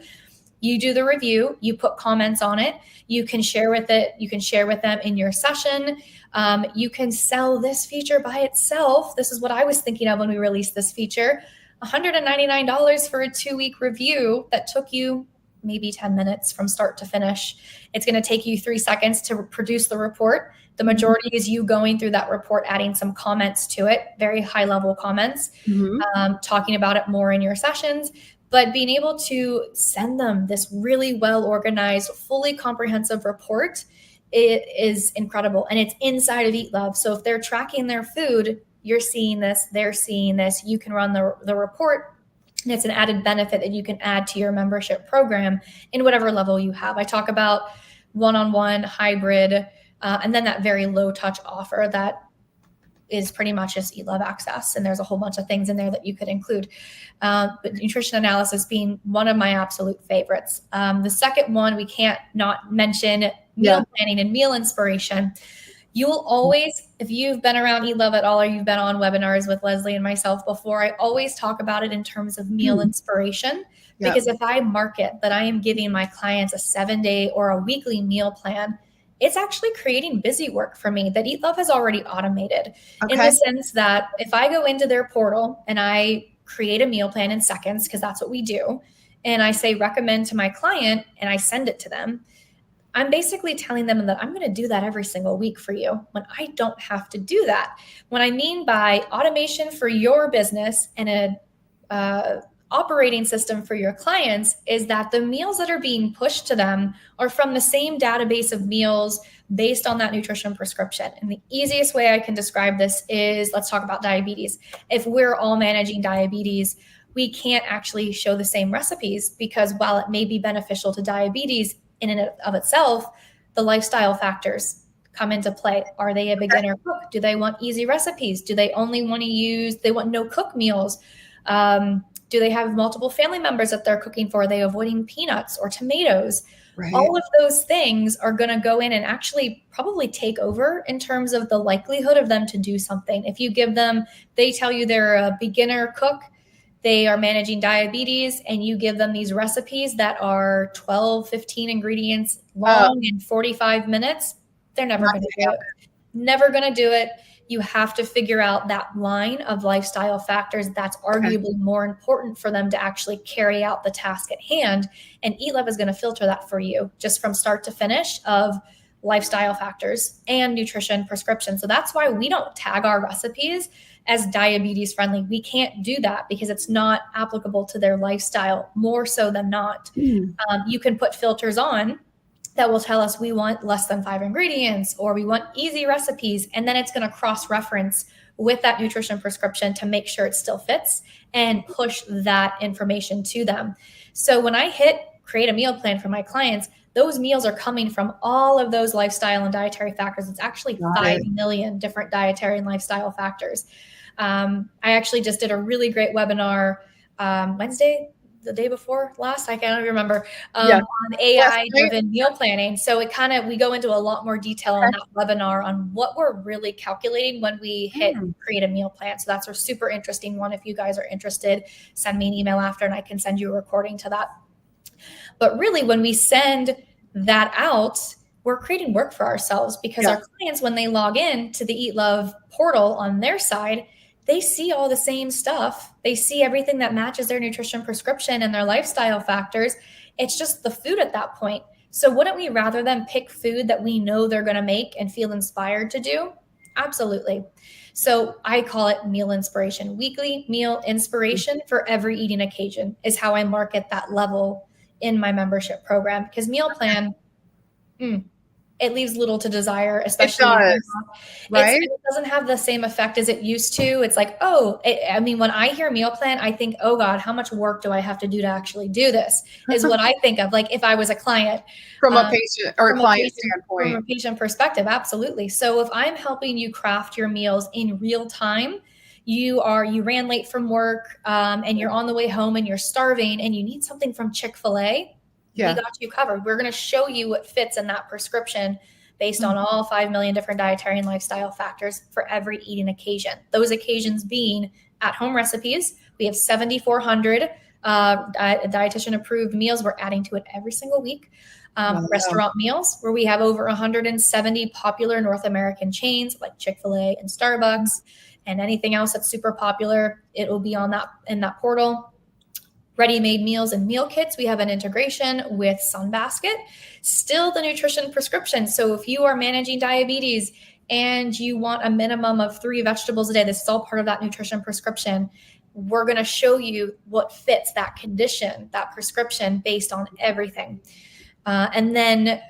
You do the review, you put comments on it, you can share with them in your session. You can sell this feature by itself. This is what I was thinking of when we released this feature. $199 for a 2-week review that took you maybe 10 minutes from start to finish. It's going to take you 3 seconds to produce the report. The majority is you going through that report, adding some comments to it, very high level comments, talking about it more in your sessions. But being able to send them this really well organized, fully comprehensive report, it is incredible. And it's inside of EatLove. So if they're tracking their food, you're seeing this, they're seeing this, you can run the report. And it's an added benefit that you can add to your membership program in whatever level you have. I talk about one-on-one, hybrid, and then that very low touch offer that is pretty much just EatLove access. And there's a whole bunch of things in there that you could include. But nutrition analysis being one of my absolute favorites. The second one, we can't not mention meal planning and meal inspiration. You will always, if you've been around EatLove at all, or you've been on webinars with Leslie and myself before, I always talk about it in terms of meal inspiration. Because if I market that I am giving my clients a 7-day or a weekly meal plan, it's actually creating busy work for me that EatLove has already automated, in the sense that if I go into their portal and I create a meal plan in seconds, because that's what we do, and I say recommend to my client and I send it to them, I'm basically telling them that I'm going to do that every single week for you, when I don't have to do that. What I mean by automation for your business and a operating system for your clients is that the meals that are being pushed to them are from the same database of meals based on that nutrition prescription. And the easiest way I can describe this is, let's talk about diabetes. If we're all managing diabetes, we can't actually show the same recipes, because while it may be beneficial to diabetes in and of itself, the lifestyle factors come into play. Are they a beginner cook? Do they want easy recipes? Do they only want they want no cook meals? Do they have multiple family members that they're cooking for? Are they avoiding peanuts or tomatoes? All of those things are going to go in and actually probably take over in terms of the likelihood of them to do something. If you give them, they tell you they're a beginner cook, they are managing diabetes, and you give them these recipes that are 12, 15 ingredients long in 45 minutes, they're never going to do it. Never going to do it. You have to figure out that line of lifestyle factors that's arguably more important for them to actually carry out the task at hand. And EatLove is going to filter that for you just from start to finish of lifestyle factors and nutrition prescription. So that's why we don't tag our recipes as diabetes friendly. We can't do that because it's not applicable to their lifestyle, more so than not. You can put filters on that will tell us we want less than 5 ingredients, or we want easy recipes. And then it's going to cross-reference with that nutrition prescription to make sure it still fits and push that information to them. So when I hit create a meal plan for my clients, those meals are coming from all of those lifestyle and dietary factors. It's actually 5 million different dietary and lifestyle factors. I actually just did a really great webinar Wednesday, the day before last, I can't remember, on AI-driven meal planning. So we go into a lot more detail on that webinar on what we're really calculating when we hit create a meal plan. So that's a super interesting one. If you guys are interested, send me an email after and I can send you a recording to that. But really, when we send that out, we're creating work for ourselves, because our clients, when they log in to the EatLove portal on their side, they see all the same stuff. They see everything that matches their nutrition prescription and their lifestyle factors. It's just the food at that point. So wouldn't we rather them pick food that we know they're going to make and feel inspired to do? Absolutely. So I call it meal inspiration. Weekly meal inspiration for every eating occasion is how I market that level in my membership program, because meal plan, it leaves little to desire, especially right? It doesn't have the same effect as it used to. It's like, when I hear meal plan, I think, oh God, how much work do I have to do to actually do this? Is what I think of, like if I was a client. From a patient or a client standpoint. From a patient perspective, absolutely. So if I'm helping you craft your meals in real time, you ran late from work and you're on the way home and you're starving and you need something from Chick-fil-A, we got you covered. We're going to show you what fits in that prescription based on all 5 million different dietary and lifestyle factors for every eating occasion. Those occasions being at-home recipes. We have 7,400 dietitian approved meals we're adding to it every single week. Restaurant meals, where we have over 170 popular North American chains like Chick-fil-A and Starbucks, and anything else that's super popular, it will be in that portal. Ready-made meals and meal kits. We have an integration with Sunbasket. Still the nutrition prescription. So if you are managing diabetes and you want a minimum of 3 vegetables a day, this is all part of that nutrition prescription. We're going to show you what fits that condition, that prescription, based on everything. And then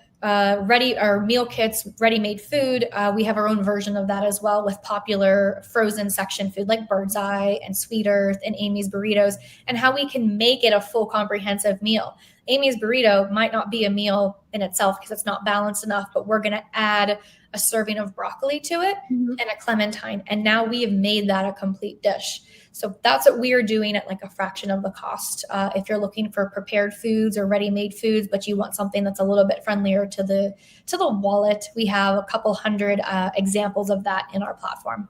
meal kits, ready-made food. We have our own version of that as well, with popular frozen section food like Bird's Eye and Sweet Earth and Amy's Burritos, and how we can make it a full comprehensive meal. Amy's Burrito might not be a meal in itself because it's not balanced enough, but we're going to add a serving of broccoli to it and a clementine. And now we have made that a complete dish. So that's what we are doing at like a fraction of the cost. If you're looking for prepared foods or ready-made foods, but you want something that's a little bit friendlier to the wallet, we have a couple hundred examples of that in our platform.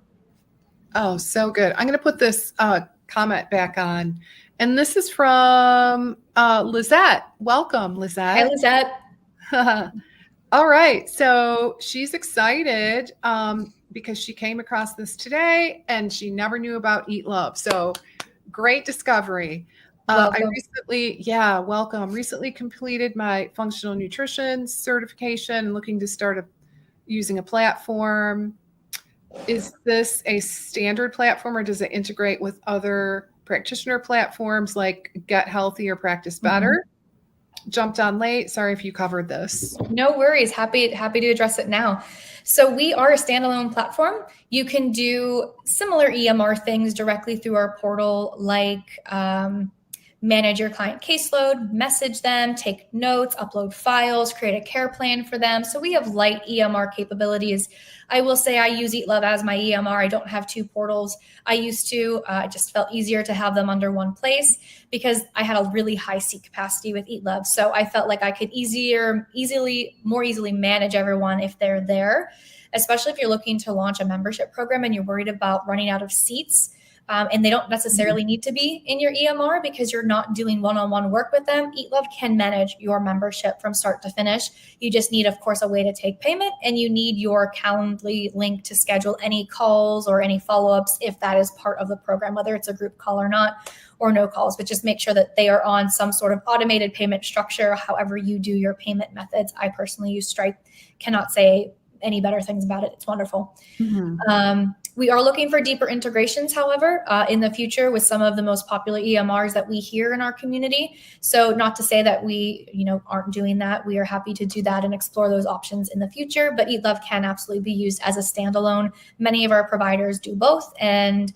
Oh, so good. I'm going to put this comment back on. And this is from Lizette. Welcome, Lizette. Hi, Lizette. All right. So she's excited because she came across this today and she never knew about EatLove. So great discovery. Welcome. Welcome. Recently completed my functional nutrition certification, looking to start using a platform. Is this a standard platform or does it integrate with other practitioner platforms like Get Healthy or Practice Better? Jumped on late. Sorry if you covered this. No worries. Happy to address it now. So we are a standalone platform. You can do similar EMR things directly through our portal, like manage your client caseload, message them, take notes, upload files, create a care plan for them. So we have light EMR capabilities. I will say I use EatLove as my EMR. I don't have 2 portals. I used to. It just felt easier to have them under one place because I had a really high seat capacity with EatLove. So I felt like I could more easily manage everyone if they're there, especially if you're looking to launch a membership program and you're worried about running out of seats. And they don't necessarily need to be in your EMR because you're not doing one-on-one work with them. EatLove can manage your membership from start to finish. You just need, of course, a way to take payment, and you need your Calendly link to schedule any calls or any follow-ups if that is part of the program, whether it's a group call or not, or no calls, but just make sure that they are on some sort of automated payment structure, however you do your payment methods. I personally use Stripe, cannot say any better things about it. It's wonderful. We are looking for deeper integrations, however, in the future with some of the most popular EMRs that we hear in our community. So not to say that we, aren't doing that. We are happy to do that and explore those options in the future, but EatLove can absolutely be used as a standalone. Many of our providers do both, and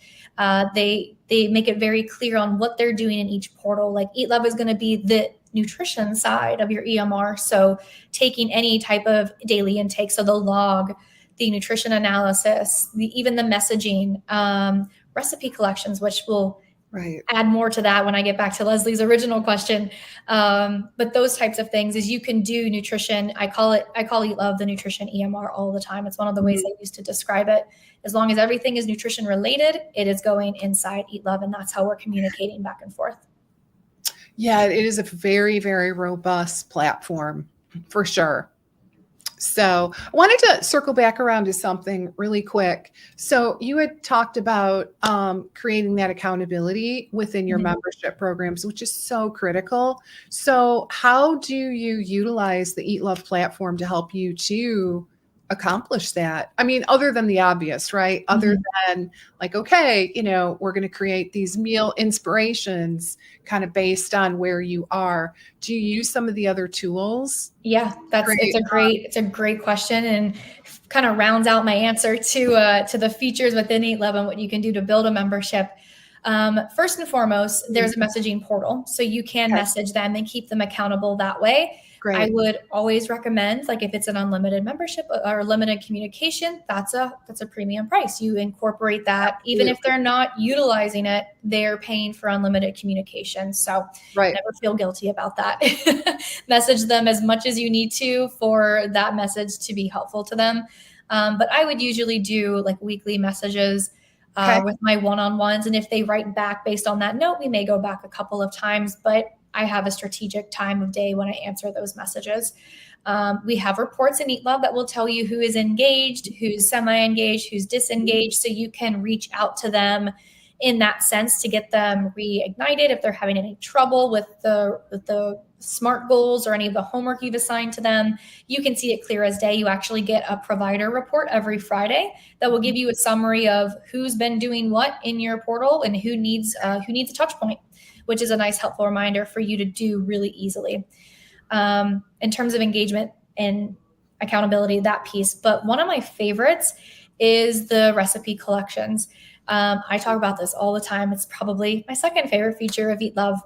they make it very clear on what they're doing in each portal. Like EatLove is going to be the nutrition side of your EMR. So taking any type of daily intake, so the log, the nutrition analysis, even the messaging, recipe collections, which will add more to that when I get back to Leslie's original question. But those types of things is you can do nutrition. I call EatLove the nutrition EMR all the time. It's one of the ways I use to describe it. As long as everything is nutrition related, it is going inside EatLove, and that's how we're communicating back and forth. Yeah, it is a very, very robust platform for sure. So I wanted to circle back around to something really quick. So you had talked about creating that accountability within your membership programs, which is so critical. So how do you utilize the EatLove platform to help you to accomplish that? I mean, other than the obvious, right? Other than like, okay, we're going to create these meal inspirations kind of based on where you are. Do you use some of the other tools? Yeah, it's a great question, and kind of rounds out my answer to the features within EatLove and what you can do to build a membership. First and foremost, there's a messaging portal, so you can message them and keep them accountable that way. Great. I would always recommend, like if it's an unlimited membership or limited communication, that's a premium price. You incorporate that. Even if they're not utilizing it, they're paying for unlimited communication. So never feel guilty about that. Message them as much as you need to for that message to be helpful to them. But I would usually do like weekly messages with my one-on-ones. And if they write back based on that note, we may go back a couple of times, but I have a strategic time of day when I answer those messages. We have reports in EatLove that will tell you who is engaged, who's semi-engaged, who's disengaged, so you can reach out to them in that sense to get them reignited if they're having any trouble with the SMART goals or any of the homework you've assigned to them. You can see it clear as day. You actually get a provider report every Friday that will give you a summary of who's been doing what in your portal and who needs a touch point, which is a nice, helpful reminder for you to do really easily. In terms of engagement and accountability, that piece. But one of my favorites is the recipe collections. I talk about this all the time. It's probably my second favorite feature of EatLove,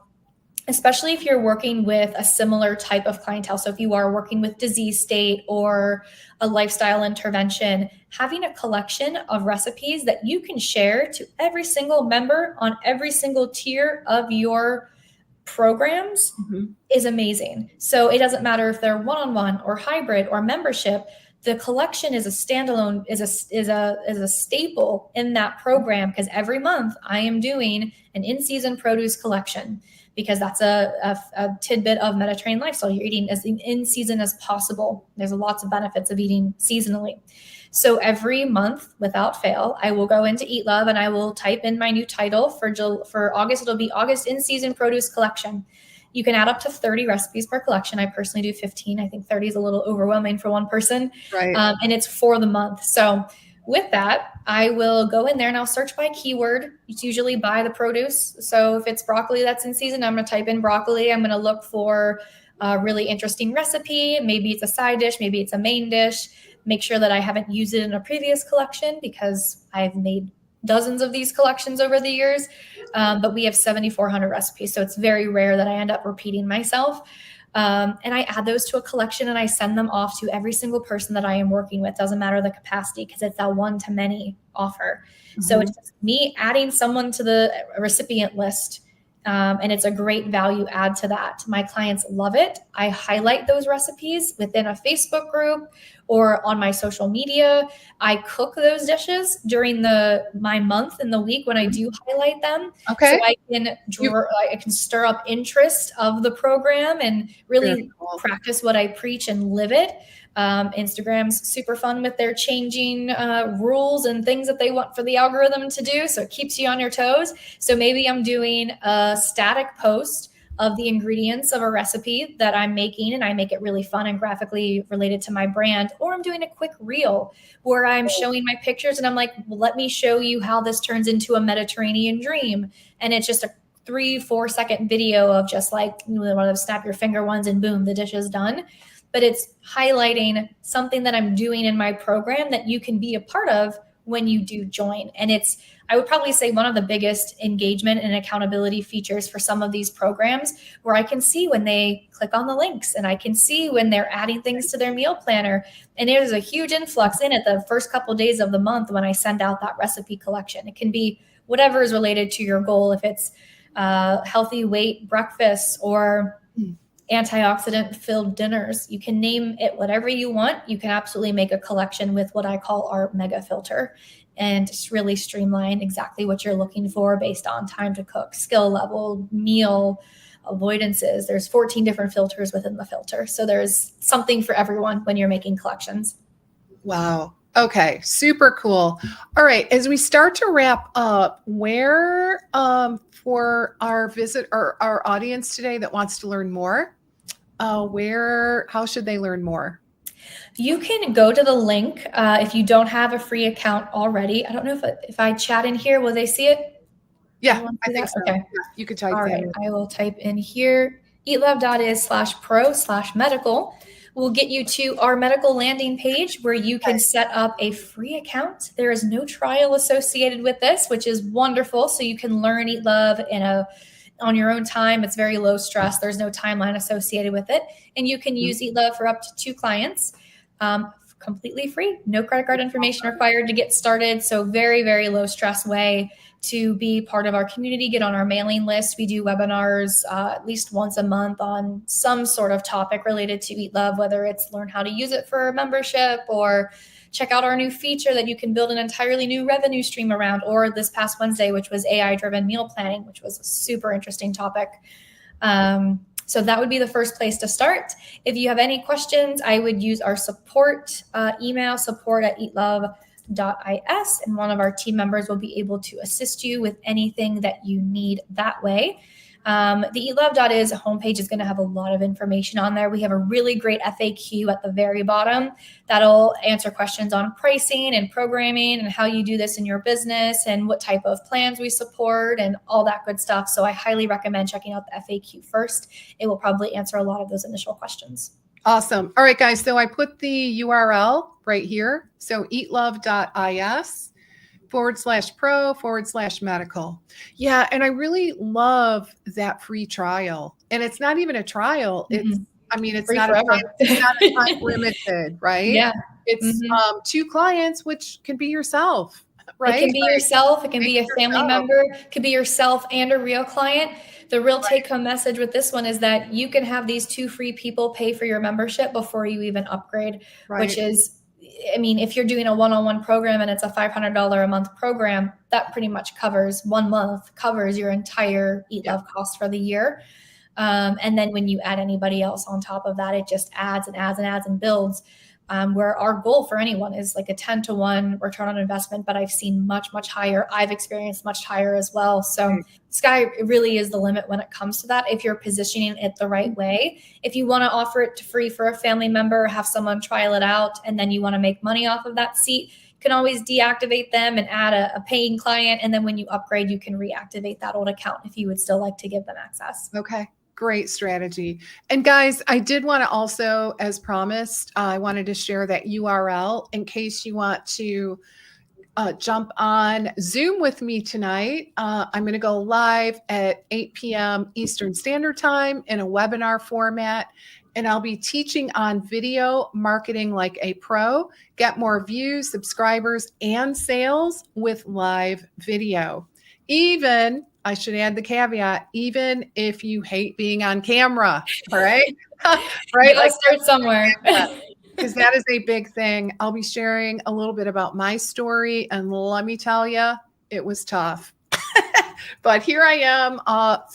especially if you're working with a similar type of clientele. So if you are working with disease state or a lifestyle intervention, having a collection of recipes that you can share to every single member on every single tier of your programs is amazing. So it doesn't matter if they're one-on-one or hybrid or membership. The collection is a standalone, is a staple in that program, because every month I am doing an in-season produce collection, because that's a tidbit of Mediterranean lifestyle. You're eating as in season as possible. There's lots of benefits of eating seasonally. So every month, without fail, I will go into EatLove and I will type in my new title for August. It'll be August in-season produce collection. You can add up to 30 recipes per collection. I personally do 15. I think 30 is a little overwhelming for one person. Right. And it's for the month. So with that, I will go in there and I'll search by keyword. It's usually by the produce. So if it's broccoli that's in season, I'm going to type in broccoli. I'm going to look for a really interesting recipe. Maybe it's a side dish. Maybe it's a main dish. Make sure that I haven't used it in a previous collection, because I've made dozens of these collections over the years. But we have 7,400 recipes. So it's very rare that I end up repeating myself. And I add those to a collection and I send them off to every single person that I am working with. Doesn't matter the capacity, because it's that one-to-many offer. So it's just me adding someone to the recipient list. And it's a great value add to that. My clients love it. I highlight those recipes within a Facebook group or on my social media. I cook those dishes during my month in the week when I do highlight them. Okay. So I can stir up interest of the program and really practice what I preach and live it. Instagram's super fun with their changing rules and things that they want for the algorithm to do. So it keeps you on your toes. So maybe I'm doing a static post of the ingredients of a recipe that I'm making, and I make it really fun and graphically related to my brand, or I'm doing a quick reel where I'm showing my pictures and I'm like, well, let me show you how this turns into a Mediterranean dream. And it's just a 3-4 second video of just like one of those snap your finger ones and boom, the dish is done. But it's highlighting something that I'm doing in my program that you can be a part of when you do join. And it's, I would probably say, one of the biggest engagement and accountability features for some of these programs, where I can see when they click on the links and I can see when they're adding things to their meal planner. And there's a huge influx in it the first couple of days of the month when I send out that recipe collection. It can be whatever is related to your goal. If it's healthy weight breakfasts or antioxidant filled dinners, you can name it whatever you want. You can absolutely make a collection with what I call our mega filter, and just really streamline exactly what you're looking for based on time to cook, skill level, meal avoidances. There's 14 different filters within the filter. So there's something for everyone when you're making collections. Wow. Okay. Super cool. All right. As we start to wrap up, where, for our our audience today that wants to learn more, how should they learn more? You can go to the link if you don't have a free account already. I don't know if I chat in here, will they see it? Yeah, I think so. Okay. Yeah, you can type All right. in. I will type in here, eatlove.is/pro/medical. Will get you to our medical landing page where you can set up a free account. There is no trial associated with this, which is wonderful. So you can learn Eat Love on your own time. It's very low stress. There's no timeline associated with it. And you can use Eat Love for up to 2 clients. Completely free, no credit card information required to get started. So very, very low stress way to be part of our community, get on our mailing list. We do webinars at least once a month on some sort of topic related to Eat Love, whether it's learn how to use it for a membership or check out our new feature that you can build an entirely new revenue stream around, or this past Wednesday, which was AI-driven meal planning, which was a super interesting topic. So that would be the first place to start. If you have any questions, I would use our support email, support@eatlove.is, and one of our team members will be able to assist you with anything that you need that way. The EatLove.is homepage is going to have a lot of information on there. We have a really great FAQ at the very bottom that'll answer questions on pricing and programming and how you do this in your business and what type of plans we support and all that good stuff. So I highly recommend checking out the FAQ first. It will probably answer a lot of those initial questions. Awesome. All right, guys. So I put the URL right here. So eatlove.is/pro/medical. Yeah. And I really love that free trial. And it's not even a trial. It's, it's free not forever. it's not a time limited, right? Yeah. It's 2 clients, which can be yourself, right? It can be yourself. It can be a family member. It could be yourself and a real client. The real take-home message with this one is that you can have these 2 free people pay for your membership before you even upgrade, which is, if you're doing a one-on-one program and it's a $500 a month program, that pretty much covers 1 month, covers your entire Eat Love cost for the year. And then when you add anybody else on top of that, it just adds and adds and adds and builds. Where our goal for anyone is like a 10-to-1 return on investment, but I've seen much, much higher. I've experienced much higher as well. So sky really is the limit when it comes to that, if you're positioning it the right way. If you want to offer it free for a family member, have someone trial it out, and then you want to make money off of that seat, you can always deactivate them and add a paying client. And then when you upgrade, you can reactivate that old account if you would still like to give them access. Okay. Great strategy. And guys, I did want to also, as promised, I wanted to share that URL in case you want to jump on Zoom with me tonight. I'm going to go live at 8 p.m. Eastern Standard Time in a webinar format. And I'll be teaching on video marketing like a pro, get more views, subscribers, and sales with live video. I should add the caveat, even if you hate being on camera, all right? Right? Let's start somewhere. Because that is a big thing. I'll be sharing a little bit about my story. And let me tell you, it was tough. But here I am, over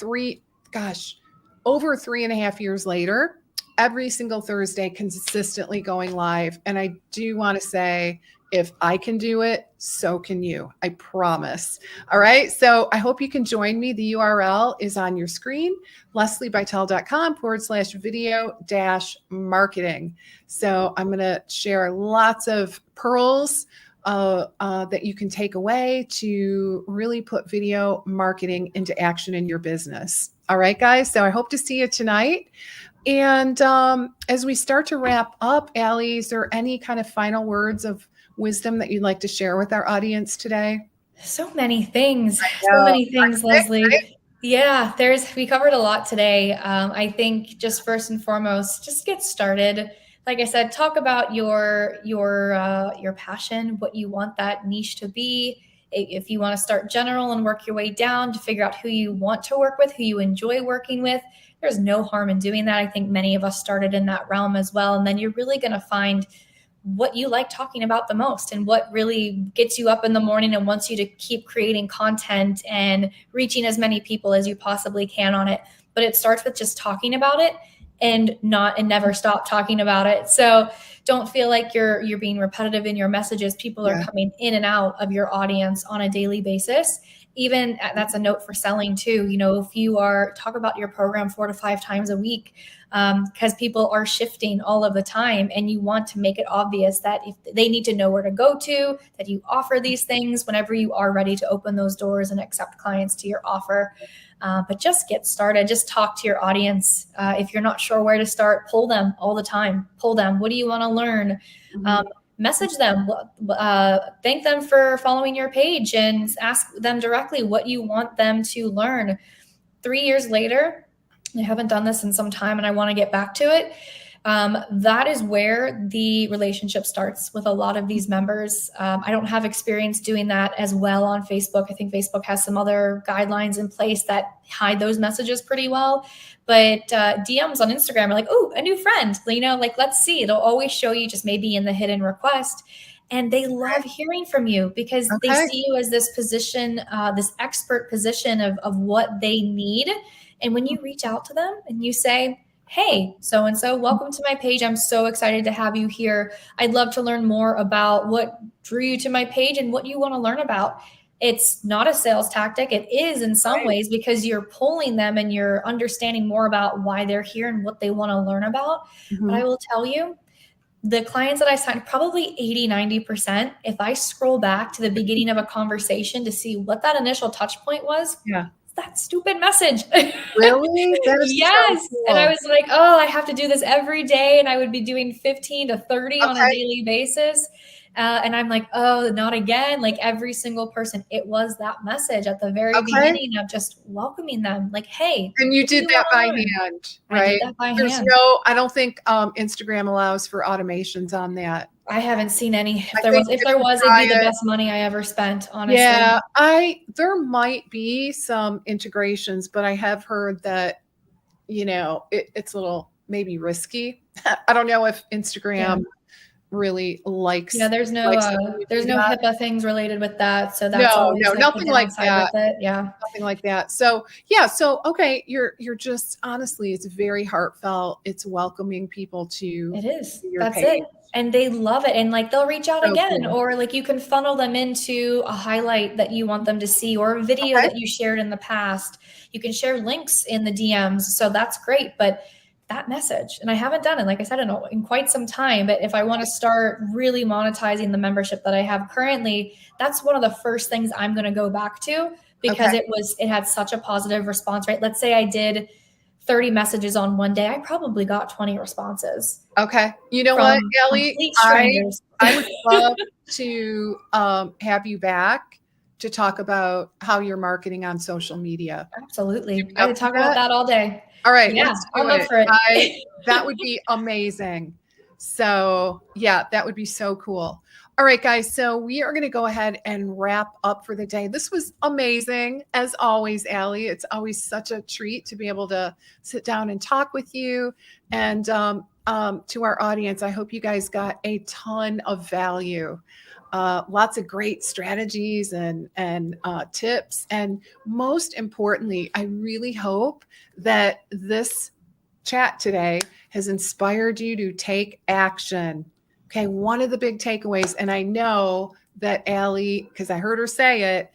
3.5 years later, every single Thursday, consistently going live. And I do want to say, If I can do it, so can you. I promise. All right. So I hope you can join me. The URL is on your screen, lesliebytel.com/video-marketing. So I'm going to share lots of pearls that you can take away to really put video marketing into action in your business. All right, guys. So I hope to see you tonight. And as we start to wrap up, Allie, is there any kind of final words of wisdom that you'd like to share with our audience today? So many things, Leslie. Right? Yeah, we covered a lot today. I think just first and foremost, just get started. Like I said, talk about your passion, what you want that niche to be. If you want to start general and work your way down to figure out who you want to work with, who you enjoy working with, there's no harm in doing that. I think many of us started in that realm as well. And then you're really going to find what you like talking about the most and what really gets you up in the morning and wants you to keep creating content and reaching as many people as you possibly can on it. But it starts with just talking about it and never stop talking about it. So don't feel like you're being repetitive in your messages. People are coming in and out of your audience on a daily basis. Even that's a note for selling too. If you talk about your program 4 to 5 times a week, because people are shifting all of the time, and you want to make it obvious that if they need to know where to go to, that you offer these things whenever you are ready to open those doors and accept clients to your offer. But just get started. Just talk to your audience. If you're not sure where to start, pull them all the time. Pull them. What do you want to learn? Message them, thank them for following your page, and ask them directly what you want them to learn. 3 years later, I haven't done this in some time and I want to get back to it. That is where the relationship starts with a lot of these members. I don't have experience doing that as well on Facebook. I think Facebook has some other guidelines in place that hide those messages pretty well. But DMs on Instagram are like, oh, a new friend, let's see. It'll always show you just maybe in the hidden request. And they love hearing from you because they see you as this position, this expert position of what they need. And when you reach out to them and you say, hey, so-and-so, welcome to my page. I'm so excited to have you here. I'd love to learn more about what drew you to my page and what you want to learn about. It's not a sales tactic. It is in some ways because you're pulling them and you're understanding more about why they're here and what they want to learn about. But I will tell you, the clients that I signed, probably 80-90%, if I scroll back to the beginning of a conversation to see what that initial touch point was, that stupid message. Really? That is yes. So cool. And I was like, oh, I have to do this every day. And I would be doing 15 to 30 on a daily basis. And I'm like, oh, not again. Like every single person, it was that message at the very beginning of just welcoming them. Like, hey. And you did that by hand, right? I did that by hand. I don't think Instagram allows for automations on that. I haven't seen any. If there was, it'd be the best money I ever spent, honestly. Yeah, there might be some integrations, but I have heard that, it's a little maybe risky. I don't know if Instagram really likes. Yeah, there's no HIPAA things related with that. So that's nothing like that. With it. Yeah, nothing like that. So okay, you're just honestly, it's very heartfelt. It's welcoming people to. It is. Your page. It. And they love it. And they'll reach out again, or you can funnel them into a highlight that you want them to see, or a video that you shared in the past. You can share links in the DMs. So that's great. But that message, and I haven't done it, like I said, in quite some time, but if I want to start really monetizing the membership that I have currently, that's one of the first things I'm going to go back to because it had such a positive response rate. Let's say I did 30 messages on one day. I probably got 20 responses. Okay. You know what, Ellie? I would love to have you back to talk about how you're marketing on social media. Absolutely. I could talk about that all day. All right. Yeah, I'm up for it. That would be amazing. So that would be so cool. All right, guys. So we are going to go ahead and wrap up for the day. This was amazing. As always, Allie, it's always such a treat to be able to sit down and talk with you. And to our audience, I hope you guys got a ton of value. Lots of great strategies and tips. And most importantly, I really hope that this chat today has inspired you to take action. Okay, one of the big takeaways, and I know that Allie, because I heard her say it,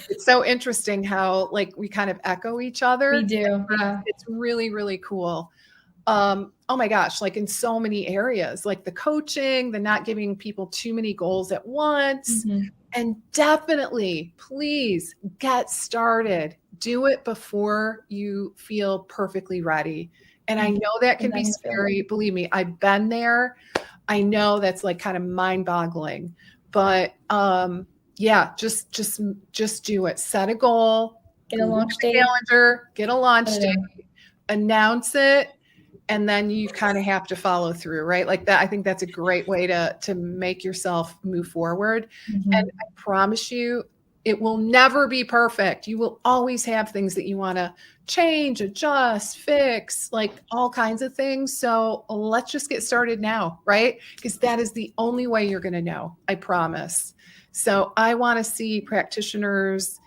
it's so interesting how like we kind of echo each other. We do. Yeah. It's really, really cool. Oh my gosh, like in so many areas, like the coaching, the not giving people too many goals at once. Mhm. And definitely, please get started. Do it before you feel perfectly ready. And I know that can be scary. Believe me, I've been there. I know that's like kind of mind-boggling. But yeah, just do it. Set a goal. Get a launch date. Calendar, get a launch date, announce it, and then you kind of have to follow through, right? Like that. I think that's a great way to make yourself move forward. Mm-hmm. And I promise you, it will never be perfect. You will always have things that you want to change, adjust, fix, like all kinds of things. So let's just get started now, right? Because that is the only way you're going to know. I promise. So I want to see practitioners.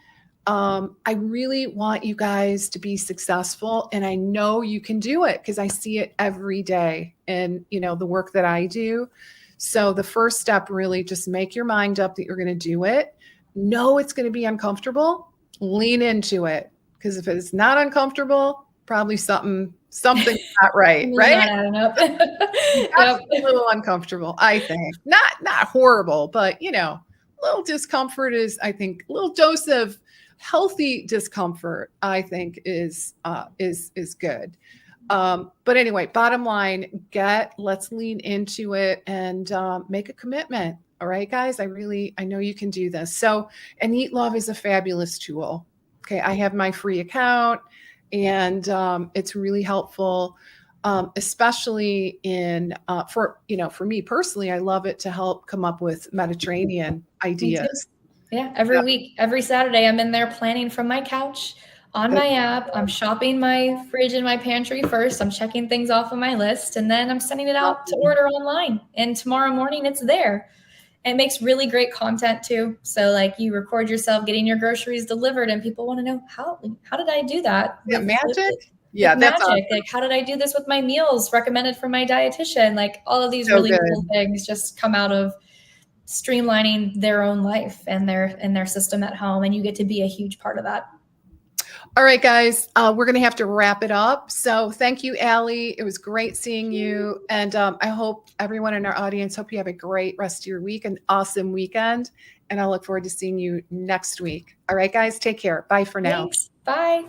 I really want you guys to be successful, and I know you can do it because I see it every day in, you know, the work that I do. So the first step, really just make your mind up that you're going to do it. Know it's going to be uncomfortable. Lean into it, because if it's not uncomfortable, probably something's not right, right? Not adding up. Yep. A little uncomfortable, I think. Not horrible, but you know, a little discomfort is, I think, a little dose of healthy discomfort, I think, is good. But anyway, bottom line, let's lean into it and make a commitment. All right, guys, I know you can do this. So, and EatLove is a fabulous tool. Okay, I have my free account, and it's really helpful, especially for me personally. I love it to help come up with Mediterranean ideas. Yeah, every week, every Saturday, I'm in there planning from my couch on my app. I'm shopping my fridge and my pantry first. I'm checking things off of my list, and then I'm sending it out to order online. And tomorrow morning, it's there. And it makes really great content too. So like you record yourself getting your groceries delivered, and people want to know how did I do that? Yeah, magic. That's magic. Awesome. Like, how did I do this with my meals recommended from my dietitian? Like all of these really cool things just come out of streamlining their own life and their system at home, and you get to be a huge part of that. All right, guys, we're going to have to wrap it up. So thank you, Allie. It was great seeing you. And I hope everyone in our audience, hope you have a great rest of your week, an awesome weekend. And I'll look forward to seeing you next week. All right, guys, take care. Bye for now. Thanks. Bye.